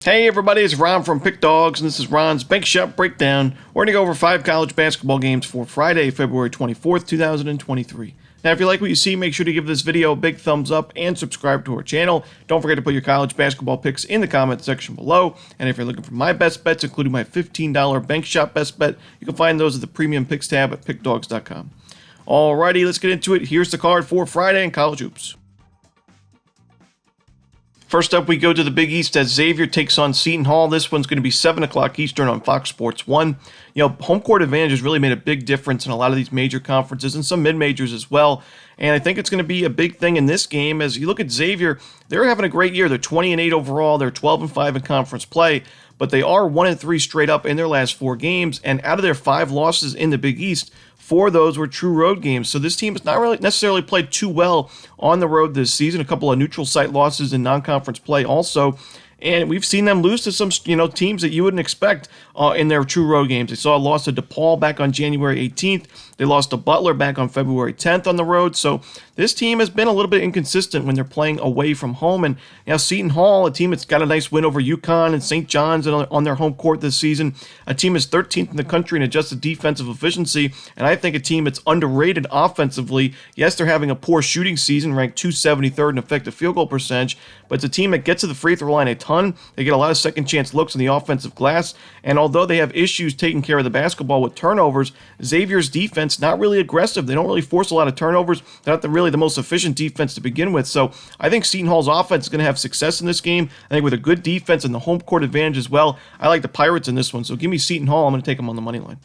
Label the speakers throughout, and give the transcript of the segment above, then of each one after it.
Speaker 1: Hey everybody, it's Ron from Pick Dawgz, and this is Ron's Bank Shop Breakdown. We're going to go over 5 college basketball games for Friday, February 24th, 2023. Now, if you like what you see, make sure to give this video a big thumbs up and subscribe to our channel. Don't forget to put your college basketball picks in the comment section below. And if you're looking for my best bets, including my $15 Bank Shop best bet, you can find those at the Premium Picks tab at pickdawgz.com. Alrighty, let's get into it. Here's the card for Friday in college hoops. First up, we go to the Big East as Xavier takes on Seton Hall. This one's going to be 7 o'clock Eastern on Fox Sports 1. You know, home court advantage has really made a big difference in a lot of these major conferences and some mid-majors as well. And I think it's going to be a big thing in this game. As you look at Xavier, they're having a great year. They're 20-8 overall. They're 12-5 in conference play. But they are 1-3 straight up in their last 4 games. And out of their 5 losses in the Big East, 4 of those were true road games. So this team has not really necessarily played too well on the road this season. A couple of neutral site losses in non-conference play also. And we've seen them lose to some, teams that you wouldn't expect in their true road games. They saw a loss to DePaul back on January 18th. They lost to Butler back on February 10th on the road. So this team has been a little bit inconsistent when they're playing away from home. And Seton Hall, a team that's got a nice win over UConn and St. John's on their home court this season. A team is 13th in the country in adjusted defensive efficiency. And I think a team that's underrated offensively. Yes, they're having a poor shooting season, ranked 273rd in effective field goal percentage. But it's a team that gets to the free throw line a ton. They get a lot of second chance looks in the offensive glass. And although they have issues taking care of the basketball with turnovers, Xavier's defense not really aggressive. They don't really force a lot of turnovers. They're not really the most efficient defense to begin with. So I think Seton Hall's offense is going to have success in this game. I think with a good defense and the home court advantage as well, I like the Pirates in this one. So give me Seton Hall. I'm going to take them on the money line.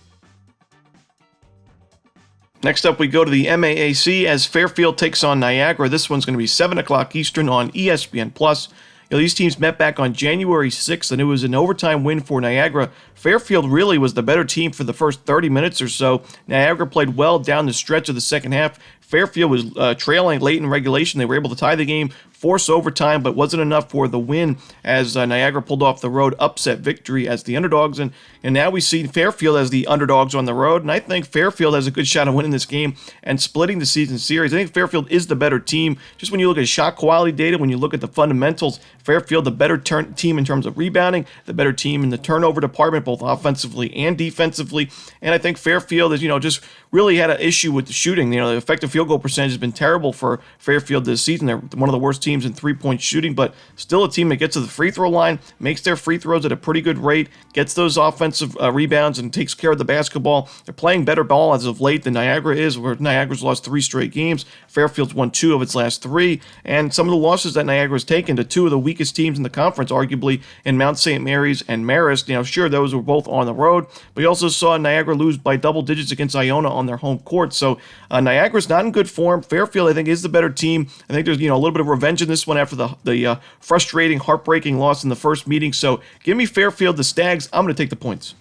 Speaker 1: Next up, we go to the MAAC as Fairfield takes on Niagara. This one's going to be 7 o'clock Eastern on ESPN+. These teams met back on January 6th, and it was an overtime win for Niagara. Fairfield really was the better team for the first 30 minutes or so. Niagara played well down the stretch of the second half. Fairfield was trailing late in regulation. They were able to tie the game, force overtime, but wasn't enough for the win as Niagara pulled off the road upset victory as the underdogs. And now we see Fairfield as the underdogs on the road. And I think Fairfield has a good shot of winning this game and splitting the season series. I think Fairfield is the better team. Just when you look at shot quality data, when you look at the fundamentals, Fairfield the better team in terms of rebounding, the better team in the turnover department, both offensively and defensively. And I think Fairfield is, just really had an issue with the shooting. The effective field goal percentage has been terrible for Fairfield this season. They're one of the worst teams in three-point shooting, but still a team that gets to the free throw line, makes their free throws at a pretty good rate, gets those offensive rebounds, and takes care of the basketball. They're playing better ball as of late than Niagara is, where Niagara's lost 3 straight games. Fairfield's won 2 of its last 3, and some of the losses that Niagara's taken to 2 of the weakest teams in the conference, arguably in Mount St. Mary's and Marist. Sure, those were both on the road, but you also saw Niagara lose by double digits against Iona on their home court. So Niagara's not in good form. Fairfield, I think, is the better team. I think there's a little bit of revenge in this one after the frustrating, heartbreaking loss in the first meeting. So give me Fairfield, the Stags. I'm going to take the points.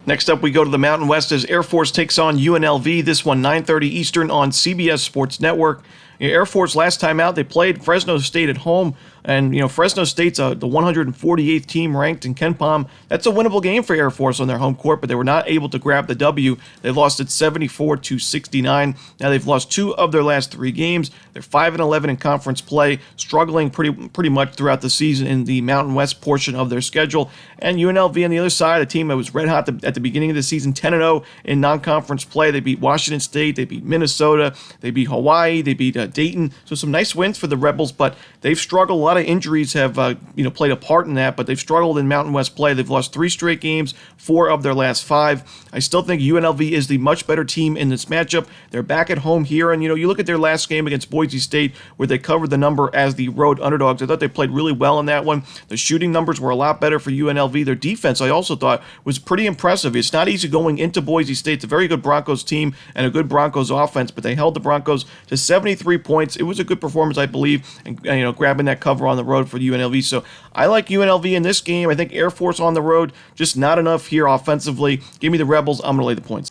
Speaker 1: Next up, we go to the Mountain West as Air Force takes on UNLV. This one, 9:30 Eastern on CBS Sports Network. Air Force, last time out, they played Fresno State at home. And, Fresno State's the 148th team ranked in KenPom. That's a winnable game for Air Force on their home court, but they were not able to grab the W. They lost at 74-69. Now they've lost 2 of their last 3 games. They're 5-11 in conference play, struggling pretty much throughout the season in the Mountain West portion of their schedule. And UNLV on the other side, a team that was red hot at the beginning of the season, 10-0 in non-conference play. They beat Washington State, they beat Minnesota, they beat Hawaii, they beat Dayton. So some nice wins for the Rebels, but they've struggled. A lot of injuries have played a part in that, but they've struggled in Mountain West play. They've lost 3 straight games, 4 of their last 5. I still think UNLV is the much better team in this matchup. They're back at home here, and you look at their last game against Boise State where they covered the number as the road underdogs. I thought they played really well in that one. The shooting numbers were a lot better for UNLV. Their defense, I also thought, was pretty impressive. It's not easy going into Boise State. It's a very good Broncos team and a good Broncos offense, but they held the Broncos to 73 points. It was a good performance, I believe, and grabbing that cover on the road for UNLV. So I like UNLV in this game. I think Air Force on the road, just not enough here offensively. Give me the Rebels. I'm going to lay the points.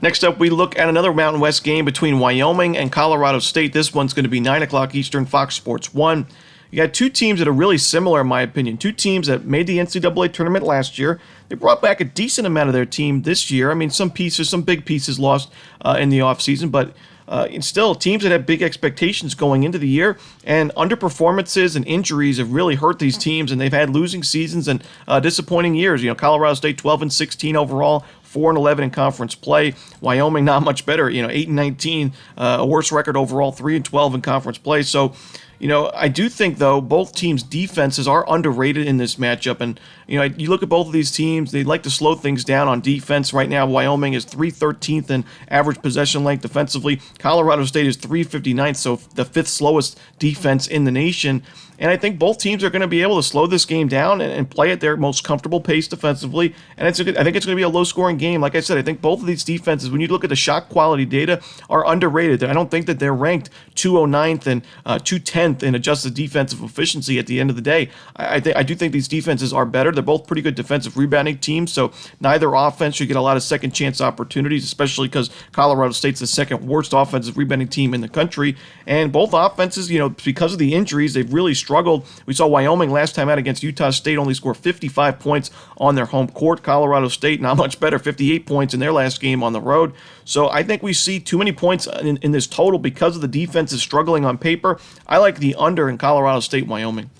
Speaker 1: Next up, we look at another Mountain West game between Wyoming and Colorado State. This one's going to be 9 o'clock Eastern, Fox Sports 1. You got 2 teams that are really similar, in my opinion. 2 teams that made the NCAA tournament last year. They brought back a decent amount of their team this year. I mean, some big pieces lost in the offseason, but and still, teams that have big expectations going into the year and underperformances and injuries have really hurt these teams, and they've had losing seasons and disappointing years. Colorado State 12-16 overall, 4-11 in conference play. Wyoming not much better, 8-19, a worse record overall, 3-12 in conference play. So, I do think, though, both teams' defenses are underrated in this matchup. And, you look at both of these teams, they like to slow things down on defense. Right now, Wyoming is 313th in average possession length defensively. Colorado State is 359th, so the fifth slowest defense in the nation. And I think both teams are going to be able to slow this game down and play at their most comfortable pace defensively. And I think it's going to be a low-scoring game. Like I said, I think both of these defenses, when you look at the shot quality data, are underrated. I don't think that they're ranked 209th and 210th in adjusted defensive efficiency at the end of the day. I do think these defenses are better. They're both pretty good defensive rebounding teams, so neither offense should get a lot of second-chance opportunities, especially because Colorado State's the second worst offensive rebounding team in the country. And both offenses, because of the injuries, they've really struggled. We saw Wyoming last time out against Utah State only score 55 points on their home court. Colorado State, not much better, 58 points in their last game on the road. So I think we see too many points in this total because of the defenses struggling on paper. I like the under in Colorado State, Wyoming.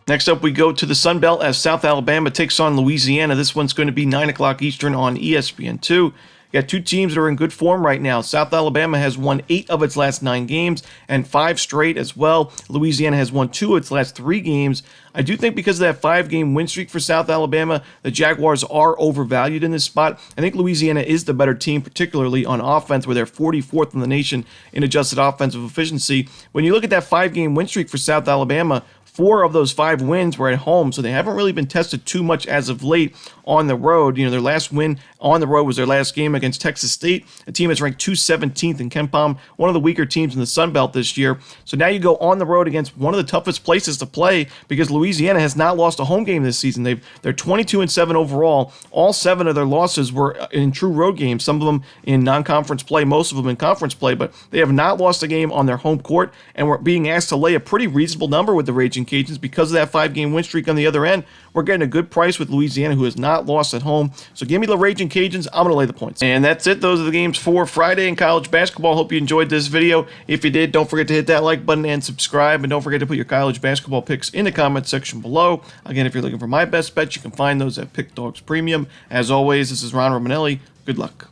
Speaker 1: Next up, we go to the Sun Belt as South Alabama takes on Louisiana. This one's going to be 9 o'clock Eastern on ESPN2. You got two teams that are in good form right now. South Alabama has won 8 of its last 9 games and 5 straight as well. Louisiana has won 2 of its last 3 games. I do think because of that 5-game win streak for South Alabama, the Jaguars are overvalued in this spot. I think Louisiana is the better team, particularly on offense, where they're 44th in the nation in adjusted offensive efficiency. When you look at that 5-game win streak for South Alabama, 4 of those 5 wins were at home, so they haven't really been tested too much as of late on the road. Their last win on the road was their last game against Texas State, a team that's ranked 217th in KenPom, one of the weaker teams in the Sun Belt this year. So now you go on the road against one of the toughest places to play because Louisiana has not lost a home game this season. They're 22-7 overall. All 7 of their losses were in true road games, some of them in non-conference play, most of them in conference play, but they have not lost a game on their home court, and we're being asked to lay a pretty reasonable number with the Raging Cajuns because of that 5-game win streak on the other end. We're getting a good price with Louisiana, who has not lost at home. So give me the Raging Cajuns. I'm going to lay the points. And that's it. Those are the games for Friday in college basketball. Hope you enjoyed this video. If you did, don't forget to hit that like button and subscribe. And don't forget to put your college basketball picks in the comment section below. Again, if you're looking for my best bets, you can find those at Pick Dawgz Premium. As always, this is Ron Romanelli. Good luck.